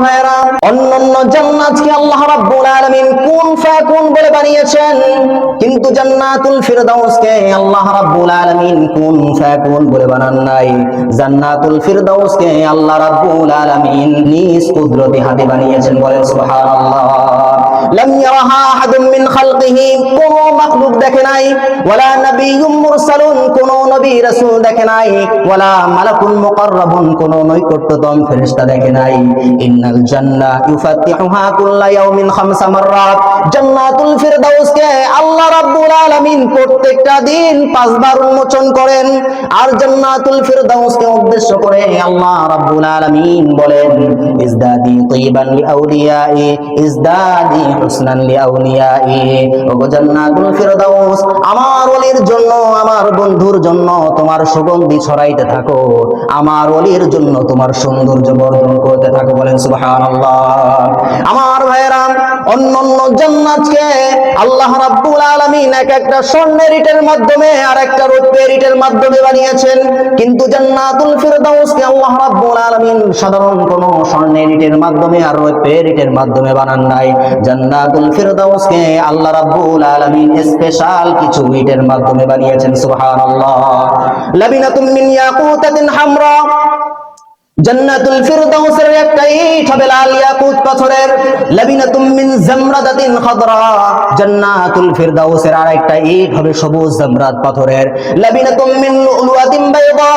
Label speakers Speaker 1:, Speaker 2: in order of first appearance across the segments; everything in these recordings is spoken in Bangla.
Speaker 1: ভাইরা, অন্যান্য জান্নাতকে আল্লাহ রাব্বুল আলামিন কুন ফায়াকুন বলে বানিয়েছেন, কিন্তু জান্নাতুল ফিরদাউসকে আল্লাহ রাব্বুল আলামিন কুন ফায়াকুন বলে বানান নাই। জান্নাতুল ফিরদাউসকে আল্লাহ রাব্বুল আলামিন নিজ কুদরতি হাতে বানিয়েছেন। বলেন সুবহানাল্লাহ। লাম ইয়ারাহা আহাদুম মিন খালকিহি, কোন মাখলুক দেখে নাই, ওয়ালা নাবিয়্যুম মুরসালুন, কোন নবী রাসূল দেখে নাই, ওয়ালা মালাকুন মুকাররাবুন, কোন নৈকট্যতম ফেরেশতা দেখে নাই। ইন্নাল জান্নাহ ইউফাতিহুহা কুল্লা ইয়াউমিন খামসা মাররাত, জান্নাতুল ফিরদাউসকে আল্লাহ রাব্বুল আলামিন প্রত্যেকটা দিন 5 বার উন্মোচন করেন। আর জান্নাতুল ফিরদাউসকে উদ্দেশ্য করে আল্লাহ রাব্বুল আলামিন বলেন, ইজদাদি তাইয়িবান লিআউলিয়াই, ইজদাদি হুসনান লিআউলিয়াই। ওগো জান্নাতুল ফিরদাউস, আমার ওলির জন্য, আমার বন্ধুর জন্য তোমার সুগন্ধি ছড়াইতে থাকো, আমার ওলির জন্য তোমার সৌন্দর্য বর্ধন করতে থাকো। বলেন সুবহানাল্লাহ। আমার ভাইরা, অন্যান্য জান্নাতকে আল্লাহ রাব্বুল আলামিন এক একটা স্বর্ণের ইটের মাধ্যমে আর একটা রৌপ্যের ইটের মাধ্যমে বানিয়েছেন, কিন্তু জান্নাতুল ফিরদাউসকে আল্লাহ রাব্বুল আলামিন সাধারণ কোন স্বর্ণের ইটের মাধ্যমে আর রৌপ্যের ইটের মাধ্যমে বানান নাই। জান্নাতুল ফিরদাউসকে আল্লাহ রাব্বুল আলামিন স্পেশাল কিছু ইটের মাধ্যমে বানিয়েছেন। সুবহানাল্লাহ। লাবিনাতুম মিন ইয়াকুতাতিন হামরা, জান্নাতুল ফিরদাউসের একটা ইট হবে লাল ইয়াকুত পাথরের। লাবিনাতুম মিন জামরাদাতিন খাদরা, জান্নাতুল ফিরদাউসের আরেকটা ইট হবে সবুজ জামরাত পাথরের। লাবিনাতুম মিন লুলুয়াতিন বাইদা,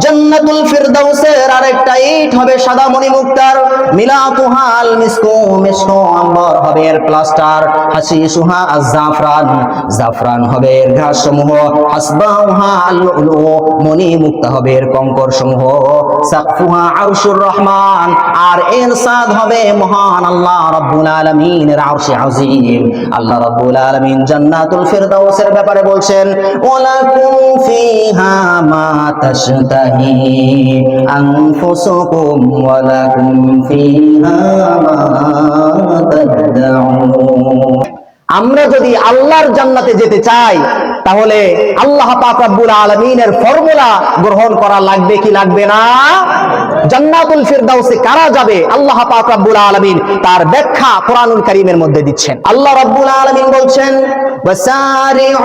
Speaker 1: জান্নাতুল ফিরদাউসের আরেকটা ইট হবে সাদা মণিমুক্তার। মিলাতুহা আল মিসকু, মিসকু আম্বর হবে এর প্লাস্টার। হাসিসুহা আজ-জাফরান, জাফরান হবে এর ঘাস সমূহ। হাসবাউহা আল লুলু, মণিমুক্তা হবে এর কঙ্কর সমূহ। সাকফুহা আরশুর রহমান, আর এর সাদ হবে মহান আল্লাহ রাব্বুল আলামিনের আরশে আযীম। আল্লাহ রাব্বুল আলামিন জান্নাতুল ফিরদাউসের ব্যাপারে বলছেন, ওয়ালাকুম ফিহা মা তাশতাহি আনফুসুকুম ওয়ালাকুম ফিহা মা তাদউন। আমরা যদি আল্লাহর জান্নাতে যেতে চাই, তাহলে আল্লাহ পাক রব্বুল আলামিনের ফর্মুলা গ্রহণ করা লাগবে কি লাগবে না? জান্নাতুল ফিরদাউসে কারা যাবে আল্লাহ পাক রব্বুল আলামিন তার ব্যাখ্যা কোরআনুল কারীমের মধ্যে দিচ্ছেন। আল্লাহ রাব্বুল আলামিন বলছেন, ওয়াসারিউ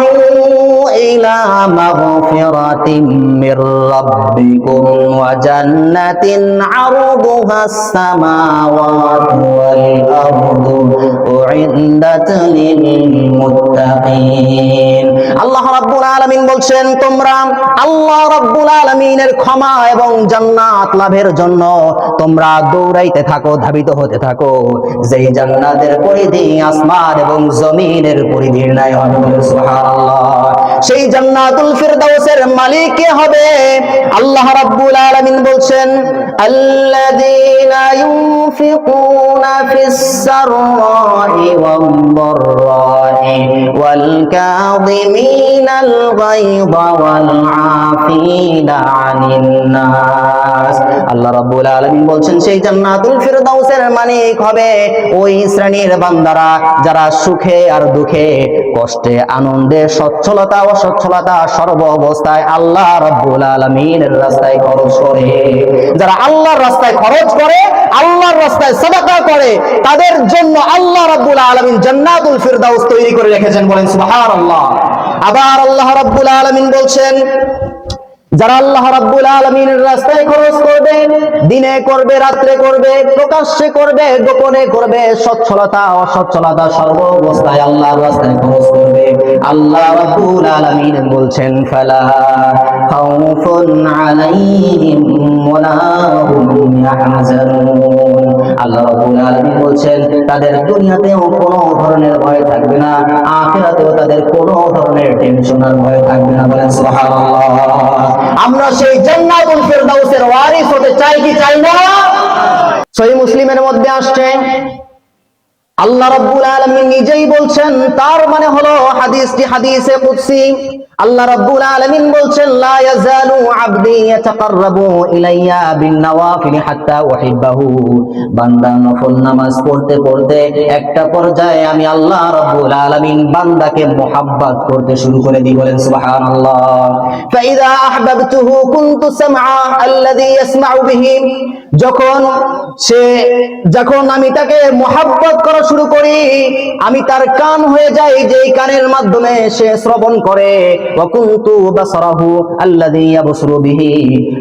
Speaker 1: ইলা মাগফিরাতিম মির রাব্বিকুম ওয়া জান্নাতিন আরদুহাস সামাওয়াতু ওয়াল আরদু উইদ্দাত লিল মুত্তাকিন। আল্লাহ রাব্বুল আলামিন বলছেন, তোমরা আল্লাহ রাব্বুল আলামিনের ক্ষমা এবং জান্নাত লাভের জন্য তোমরা দৌড়াইতে থাকো, ধাবিত হতে থাকো, যেই জান্নাতের পরিধি আসমান এবং জমিনের পরিধির ন্যায় হবে। সুবহানাল্লাহ। সেই জান্নাতুল ফিরদাউসের মালিক কে হবে? আল্লাহ রাব্বুল আলামিন বলছেন, আল্লাযীনা ইউনফিকুনা ফিস সাররাই ওয়াদ দাররাই ওয়াল কাযিমিনাল গায়যা ওয়াল আফিনা আনিন নাস। আল্লাহ রাব্বুল আলামিন বলছেন, সেই জান্নাতুল ফিরদাউসের মালিক হবে ওই শ্রেণীর বান্দারা যারা সুখে আর দুঃখে, কষ্টে আনন্দে, সচ্ছলতা অসচ্ছলতা সর্ব অবস্থায় আল্লাহ রাব্বুল আলামিনের রাস্তায় খরচ করে। যারা আল্লাহর রাস্তায় খরচ করে, আল্লাহর রাস্তায় সাদাকা করে, তাদের জন্য আল্লাহ রাব্বুল আলামিন জান্নাতুল ফিরদাউস তৈরি করে রেখেছেন। বলেন সুবহানাল্লাহ। আবার আল্লাহ রাব্বুল আলামিন বলছেন, যারা আল্লাহ রাব্বুল আলামিনের রাস্তায় খরচ করবে, দিনে করবে, রাত্রে করবে, প্রকাশ্যে করবে, গোপনে করবে, সচ্ছলতা অসচ্ছলতা সর্ব অবস্থায় আল্লাহর রাস্তায় খরচ করবে, আল্লাহ রাব্বুল আলামিন বলছেন, ফালা খাউফুন আলাইহিম ওয়ালা হুম ইয়াহজানুন। আল্লাহ রাব্বুল আলামিন বলছেন, তাদের দুনিয়াতেও কোনো ধরনের ভয় থাকবে না, আখিরাতেও তাদের কোনো ধরনের টেনশন আর ভয় থাকবে না। বলেন সুবহানাল্লাহ। আমরা সেই জান্নাতুল ফিরদাউসের ওয়ারিস হতে চাই কি চাই না? সহিহ মুসলিমের মধ্যে আসছে, আল্লাহ রাব্বুল আলামিন নিজেই বলছেন, তার মানে হলো হাদিসটি হাদিসে কুদসি। আল্লাহ রাব্বুল আলামিন বলছেন লা ইয়াজালু আবদি ইয়াতাকাররাবু ইলাইয়া বিন নওয়াফিল হাত্তা উহিব্বাহু। বান্দা নফল নামাজ পড়তে পড়তে একটা পর্যায়ে আমি আল্লাহ রাব্বুল আলামিন বান্দাকে মুহাব্বত করতে শুরু করে দিই। বলেন সুবহানাল্লাহ। ফাইযা আহবাবতুহু কুনতু সামআ আল্লাযী ইয়াসমাউ বিহি। যখন আমি তাকে মুহাব্বত করা শুরু করি, আমি তার কান হয়ে যাই যেই কানের মাধ্যমে সে শ্রবণ করে। ওয়া কুনতু বাসারাহু আল্লাযী ইয়াবসুরু বিহি।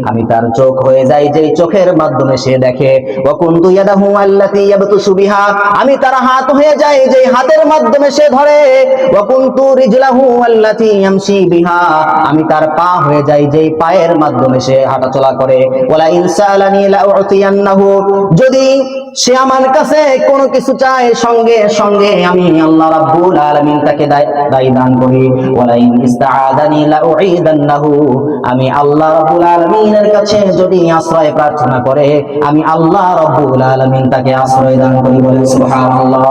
Speaker 1: আমি তার চোখ হয়ে যাই যেই চোখের মাধ্যমে সে দেখে। ওয়া কুনতু ইয়াদাহু আল্লাতী ইয়াবতুসু বিহা। আমি তার হাত হয়ে যাই যেই হাতের মাধ্যমে সে ধরে। ওয়া কুনতু রিজলাহু আল্লাতী ইয়ামশি বিহা। আমি তার পা হয়ে যাই যেই পায়ের মাধ্যমে সে হাঁটাচলা করে। ওয়ালা ইনসালানি লা উতিয়ান্নাহু। যদি সে আমার কাছে কোনো কিছু চায়, সঙ্গে সঙ্গে আমি আল্লাহ রাব্বুল আলামিন তাকে দায় দান করি। ওয়ালা ইন ইসতাআদানি লা উঈদান্নাহু। আমি আল্লাহ রাব্বুল আলামিনের কাছে যদি আশ্রয় প্রার্থনা করে, আমি আল্লাহ রাব্বুল আলামিন তাকে আশ্রয় দান করি। বলেন সুবহানাল্লাহ।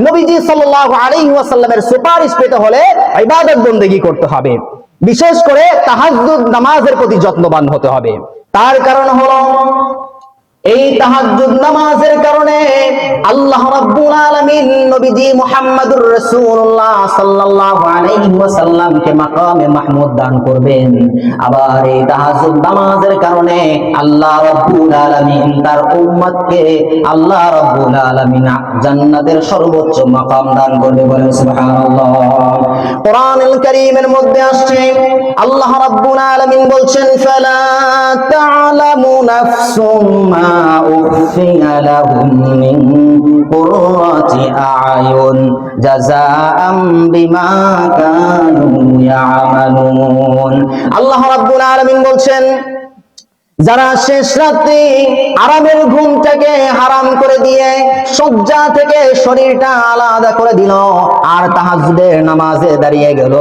Speaker 1: নবীজি সাল্লাল্লাহু আলাইহি ওয়াসাল্লামের সুপারিশ পেতে হলে ইবাদত বন্দেগী করতে হবে, বিশেষ করে তাহাজ্জুদ নামাজের প্রতি যত্নবান হতে হবে। তার কারণ হলো এই তাহাজ্জুদ নামাজের কারণে আল্লাহ রাব্বুল আলামিন নবীজি মুহাম্মদুর রাসূলুল্লাহ সাল্লাল্লাহু আলাইহি ওয়াসাল্লামকে মাকামে মাহমুদ দান করবেন। আবার এই তাহাজ্জুদ নামাজের কারণে আল্লাহ রাব্বুল আলামিন তার উম্মতকে আল্লাহ রাব্বুল আলামিন জান্নাতের সর্বোচ্চ মাকাম দান করবে। বলেন সুবহানাল্লাহ। কোরআনুল কারীমের মধ্যে আসছে আল্লাহ রাব্বুল আলামিন বলছেন ফালা তা'লামু নাফসুম মা উখফিয়া লাহুম মিন কুররাতি আ'য়ুন জাযাআম বিমা কানু ইয়া'মালুন। আল্লাহ রাব্বুল আলামিন বলছেন, যারা শেষ রাতে আরামের ঘুমটাকে হারাম করে দিয়ে শয্যা থেকে শরীরটা আলাদা করে দিল আর তাহাজ্জুদের নামাজে দাঁড়িয়ে গেল,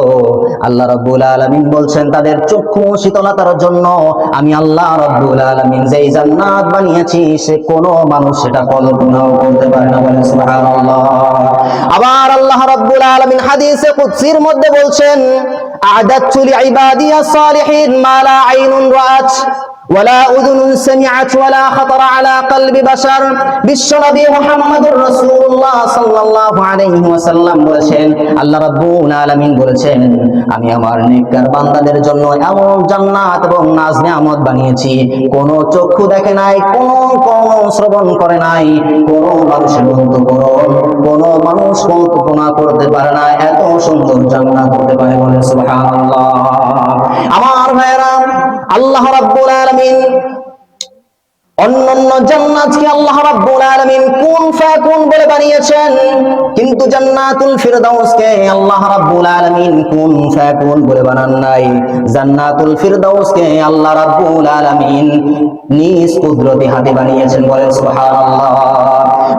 Speaker 1: আল্লাহ রাব্বুল আলামিন বলছেন তাদের চক্ষু শীতলতার জন্য আমি আল্লাহ রাব্বুল আলামিন যেই জান্নাত বানিয়েছি সে কোনো মানুষ সেটা কল্পনাও করতে পারে না। বলেন সুবহানাল্লাহ। আবার আল্লাহ রাব্বুল আলামিন হাদিসে কুদসির মধ্যে বলছেন আ'দাতু লিইবাদিয়াস সালিহিন মা লা আইনুন রাআত ওয়ালা উযুনুন সামিআত ওয়ালা খাতারা আলা কলবি বাশার। বিশ্বনবী মুহাম্মদুর রাসূলুল্লাহ সাল্লাল্লাহু আলাইহি ওয়াসাল্লাম বলেছেন, আল্লাহ রাব্বুল আলামিন বলেছেন আমি আমার নেককার বান্দাদের জন্য এমন জান্নাত এবং নাজ নিয়ামত বানিয়েছি কোন চক্ষু দেখে নাই, কোন শ্রবণ করে নাই, কোন মানুষের অন্তঃকরণ কোন মানুষ কল্পনা করতে পারে না এত সুন্দর জান্নাত হতে পারে। বলেন সুবহানাল্লাহ। আমার ভাইরা, আল্লাহ রাব্বুল আলামিন অন্যান্য জান্নাতকে আল্লাহ রাব্বুল আলামিন কুন ফায়াকুন বলে বানিয়েছেন, কিন্তু জান্নাতুল ফিরদাউসকে আল্লাহ রাব্বুল আলামিন কুন ফায়াকুন বলে বানান নাই। জান্নাতুল ফিরদাউসকে আল্লাহ রাব্বুল আলামিন নিজ কুদরতি হাতে বানিয়েছেন। বলেন সুবহানাল্লাহ।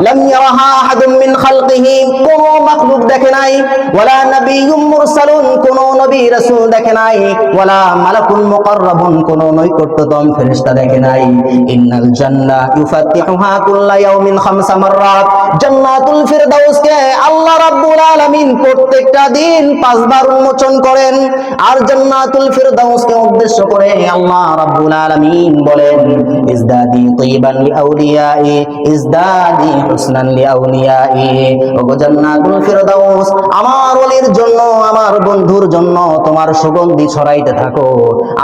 Speaker 1: লাম ইয়ারাহা আহাদুম মিন খালকিহি, কোন মাখলুক দেখে নাই, ওয়ালা নাবিয়্যুম মুরসালুন, কোন নবী রাসূল দেখে নাই, ওয়ালা মালাকুন মুকাররাবুন, কোন নৈকট্যতম ফেরেশতা দেখে নাই। ইন্নাল জান্নাহ ইউফাতিহুহা কুল্লা ইয়াউমিন খামসা মাররাত। জান্নাতুল ফিরদাউসকে আল্লাহ রাব্বুল আলামিন প্রত্যেকটা দিন 5 বার উন্মোচন করেন। আর জান্নাতুল ফিরদাউসকে উদ্দেশ্য করে আল্লাহ রাব্বুল আলামিন বলেন ইজদাদি তাইবান লিআউলিয়াই ইজদাদি হুসনান লিআউলিয়াই। ওগো জান্নাতুল ফিরদাউস, আমার ওলির জন্য, আমার বন্ধুর জন্য তোমার সুগন্ধি ছড়াইতে থাকো,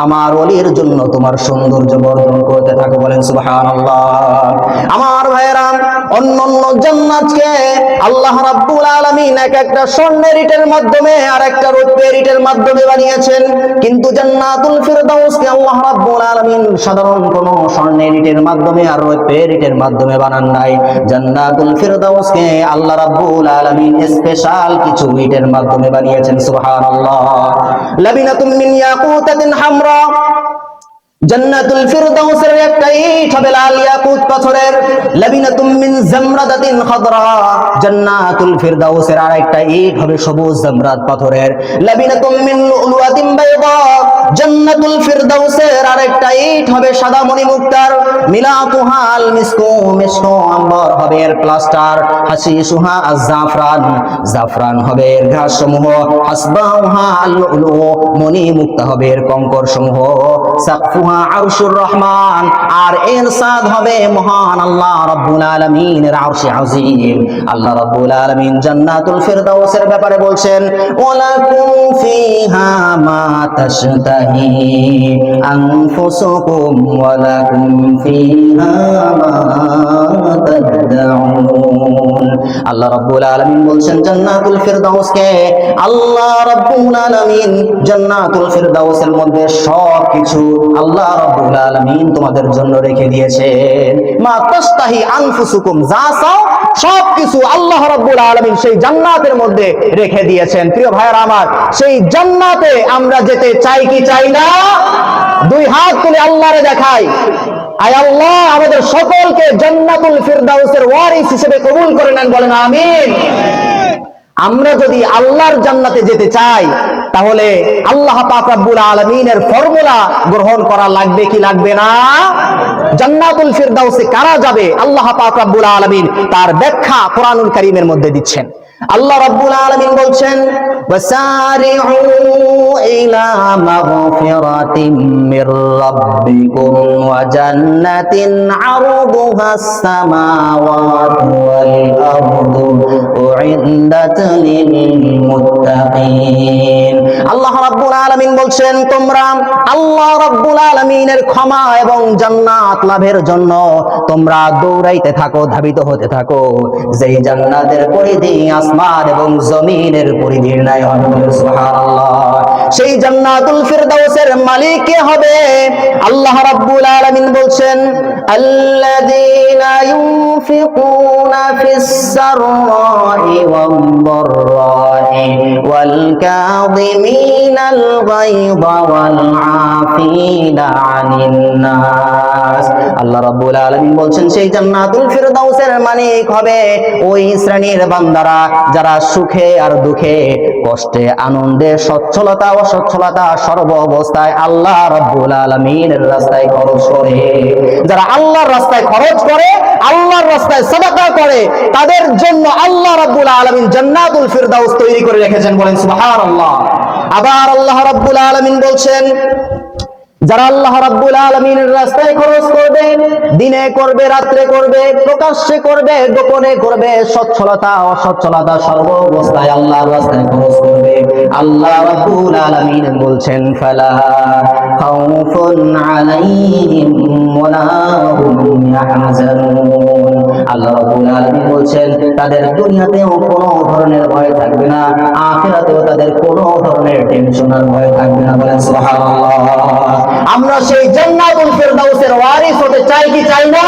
Speaker 1: আমার ওলির জন্য তোমার সৌন্দর্য বর্ধন করতে থাকো। বলেন সুবহানাল্লাহ। আমার ভাইরা, অন্যান্য জান্নাতকে আল্লাহ রাব্বুল আলামিন এক একটা স্বর্ণের ইটের মাধ্যমে আর একটা রৌপ্যের ইটের মাধ্যমে বানিয়েছেন, কিন্তু জান্নাতুল ফিরদাউসকে আল্লাহ রাব্বুল আলামিন সাধারণ কোন স্বর্ণের ইটের মাধ্যমে আর রৌপ্যের ইটের মাধ্যমে বানান নাই। জান্নাতুল ফিরদাউসকে আল্লাহ রাব্বুল আলামিন স্পেশাল কিছু ইটের মাধ্যমে বানিয়েছেন। সুবহানাল্লাহ। লাবিনাতুম মিন ইয়াকুতাতিন হামরা, জান্নাতুল ফিরদাউসের একটা ইট হবে লাল ইয়াকুত পাথরের, লাবিনাতুম মিন জামরাদাতিন খাদরা। জান্নাতুল ফিরদাউসের আরেকটা ইট হবে সবুজ জামরাত পাথরের, লাবিনাতুম মিন লুলুয়াতিন বাইদা। জান্নাতুল ফিরদাউসের আরেকটা ইট হবে সাদা মণিমুক্তার, মিলাতুহা আল মিসকু, মিসকু আম্বর হবে এর প্লাস্টার, হাসিসুহা আজ-জাফরান, জাফরান হবে এর ঘাস সমূহ, হাসবাউহা আল লুলু, মণিমুক্তা হবে এর কঙ্কর সমূহ, সাকফুহা আরশুর রহমান, আর এর সাদ হবে মহান আল্লাহ রাব্বুল আলামিনের আরশে আযীম। আল্লাহ রাব্বুল আলামিন জান্নাতুল ফিরদাউসের ব্যাপারে বলছেন, ওয়ালাকুম ফিহা মা তাশতাহি আনফুসুকুম ওয়ালাকুম ফিহা মা তাদউন। আল্লাহ রাব্বুল আলামিন বলছেন জান্নাতুল ফিরদাউসকে, আল্লাহ রাব্বুল আলামিন জান্নাতুল ফিরদাউসের মধ্যে সবকিছু আল্লাহ রাব্বুল আলামিন তোমাদের জন্য রেখে দিয়েছেন। মা তাশতাহি আনফুসুকুম, যা চাও সবকিছু আল্লাহ রাব্বুল আলামিন সেই জান্নাতের মধ্যে রেখে দিয়েছেন। প্রিয় ভাইরা আমার, সেই জান্নাতে আমরা যেতে চাই কি চাই না? দুই হাত তুলে আল্লাহরে দেখাই, আয় আল্লাহ আমাদের সকলকে জান্নাতুল ফিরদাউসের ওয়ারিস হিসেবে কবুল করে নেন, বলেন আমিন। আমরা যদি আল্লাহর জান্নাতে যেতে চাই তাহলে আল্লাহ পাক রব্বুল আলামিনের ফর্মুলা গ্রহণ করা লাগবে কি লাগবে না? জান্নাতুল ফিরদাউসে কারা যাবে আল্লাহ পাক রব্বুল আলামিন তার ব্যাখ্যা কোরআনুল কারীমের মধ্যে দিচ্ছেন। আল্লাহ রাব্বুল আলামিন বলছেন, ওয়াসারিউ ইলা মাগফিরাতিম মির রাব্বিকুম ওয়া জান্নাতিন আরদুহাস সামাওয়াতু ওয়াল আরদু উইদ্দাত লিল মুত্তাকিন। আল্লাহ রাব্বুল আলামিন বলছেন, তোমরা আল্লাহ রাব্বুল আলামিনের ক্ষমা এবং জান্নাত লাভের জন্য তোমরা দৌড়াইতে থাকো, ধাবিত হতে থাকো, যেই জান্নাতের পরিধি আসমান এবং জমিনের পরিধির ন্যায় হবে। সুবহানাল্লাহ। সেই জান্নাতুল ফিরদাউসের মালিক কে হবে? আল্লাহ রাব্বুল আলামিন বলছেন, আল্লাযীনা ইউনফিকুনা ফিস সাররাই ওয়াদ দাররাই ওয়াল কাযিমিনাল গায়যা ওয়াল আফিনা আনিন নাস। আল্লাহ রাব্বুল আলামিন বলছেন, সেই জান্নাতুল ফিরদাউসের মালিক হবে ওই শ্রেণীর বান্দারা যারা সুখে আর দুঃখে, কষ্টে আনন্দে, সচ্ছলতা অসচ্ছলতা সর্ব অবস্থায় আল্লাহ রাব্বুল আলামিনের রাস্তায় খরচ করে। যারা আল্লাহর রাস্তায় খরচ করে, আল্লাহর রাস্তায় সাদাকা করে, তাদের জন্য আল্লাহ রাব্বুল আলামিন জান্নাতুল ফিরদাউস তৈরি করে রেখেছেন, বলেন সুবহানাল্লাহ। আবার আল্লাহ রাব্বুল আলামিন বলছেন, যারা আল্লাহ রাব্বুল আলামিনের রাস্তায় খরচ করবে, দিনে করবে, রাত্রে করবে, প্রকাশ্যে করবে, গোপনে করবে, সচ্ছলতা অসচ্ছলতা সর্ব অবস্থায় আল্লাহর রাস্তায় খরচ করবে, আল্লাহ রাব্বুল আলামিন বলছেন, ফালা খাউফুন আলাইহিম ওয়ালা হুম ইয়াহজানুন। আল্লাহ রাব্বুল আলামিন বলছেন, তাদের দুনিয়াতেও কোনো ধরনের ভয় থাকবে না, আখিরাতেও তাদের কোনো ধরনের টেনশন আর ভয় থাকবে না, বলেন সুবহানাল্লাহ। আমরা সেই জান্নাতুল ফিরদাউসের ওয়ারিস হতে চাই কি চাই না?